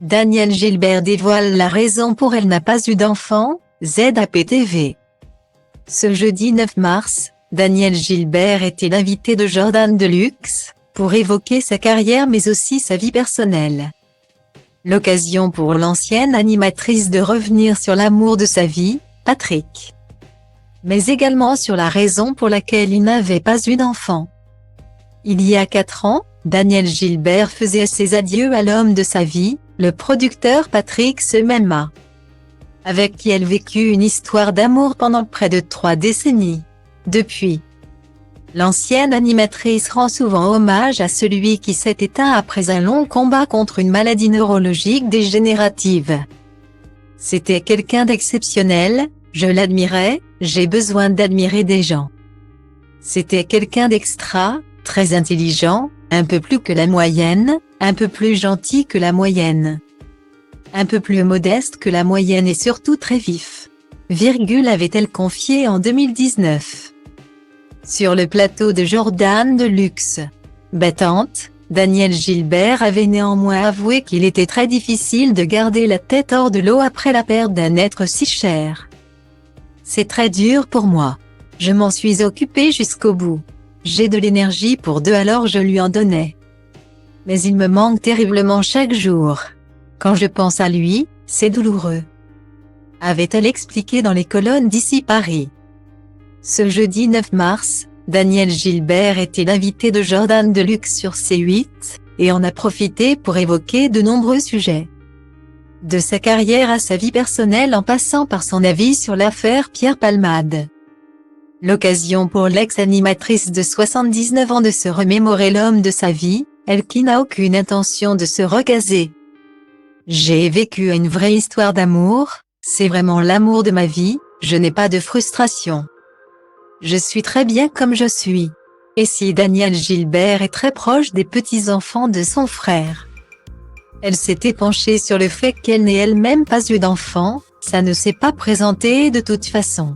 Danielle Gilbert dévoile la raison pour elle n'a pas eu d'enfant, ZAPTV. Ce jeudi 9 mars, Danielle Gilbert était l'invitée de Jordan Deluxe, pour évoquer sa carrière mais aussi sa vie personnelle. L'occasion pour l'ancienne animatrice de revenir sur l'amour de sa vie, Patrick. Mais également sur la raison pour laquelle il n'avait pas eu d'enfant. Il y a 4 ans, Danielle Gilbert faisait ses adieux à l'homme de sa vie, le producteur Patrick Semema, avec qui elle vécut une histoire d'amour pendant près de 3 décennies. Depuis, l'ancienne animatrice rend souvent hommage à celui qui s'est éteint après un long combat contre une maladie neurologique dégénérative. C'était quelqu'un d'exceptionnel, je l'admirais, j'ai besoin d'admirer des gens. C'était quelqu'un d'extra, très intelligent, un peu plus que la moyenne, un peu plus gentil que la moyenne, un peu plus modeste que la moyenne et surtout très vif. Avait-elle confié en 2019. Sur le plateau de Jordan Deluxe. Battante, Danielle Gilbert avait néanmoins avoué qu'il était très difficile de garder la tête hors de l'eau après la perte d'un être si cher. C'est très dur pour moi. Je m'en suis occupée jusqu'au bout. J'ai de l'énergie pour 2 alors je lui en donnais. Mais il me manque terriblement chaque jour. Quand je pense à lui, c'est douloureux. Avait-elle expliqué dans les colonnes d'ici Paris. Ce jeudi 9 mars, Danielle Gilbert était l'invitée de Jordan Deluxe sur C8, et en a profité pour évoquer de nombreux sujets. De sa carrière à sa vie personnelle en passant par son avis sur l'affaire Pierre Palmade. L'occasion pour l'ex-animatrice de 79 ans de se remémorer l'homme de sa vie, elle qui n'a aucune intention de se recaser. J'ai vécu une vraie histoire d'amour, c'est vraiment l'amour de ma vie, je n'ai pas de frustration. Je suis très bien comme je suis. Et si Danielle Gilbert est très proche des petits-enfants de son frère. Elle s'était penchée sur le fait qu'elle n'ait elle-même pas eu d'enfant, ça ne s'est pas présenté de toute façon.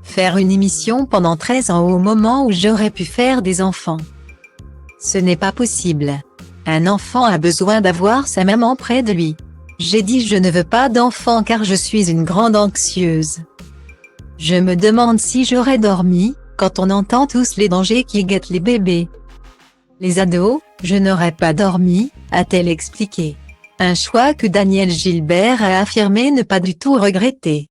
Faire une émission pendant 13 ans au moment où j'aurais pu faire des enfants. Ce n'est pas possible. Un enfant a besoin d'avoir sa maman près de lui. J'ai dit je ne veux pas d'enfant car je suis une grande anxieuse. Je me demande si j'aurais dormi, quand on entend tous les dangers qui guettent les bébés. Les ados, je n'aurais pas dormi, a-t-elle expliqué. Un choix que Danielle Gilbert a affirmé ne pas du tout regretter.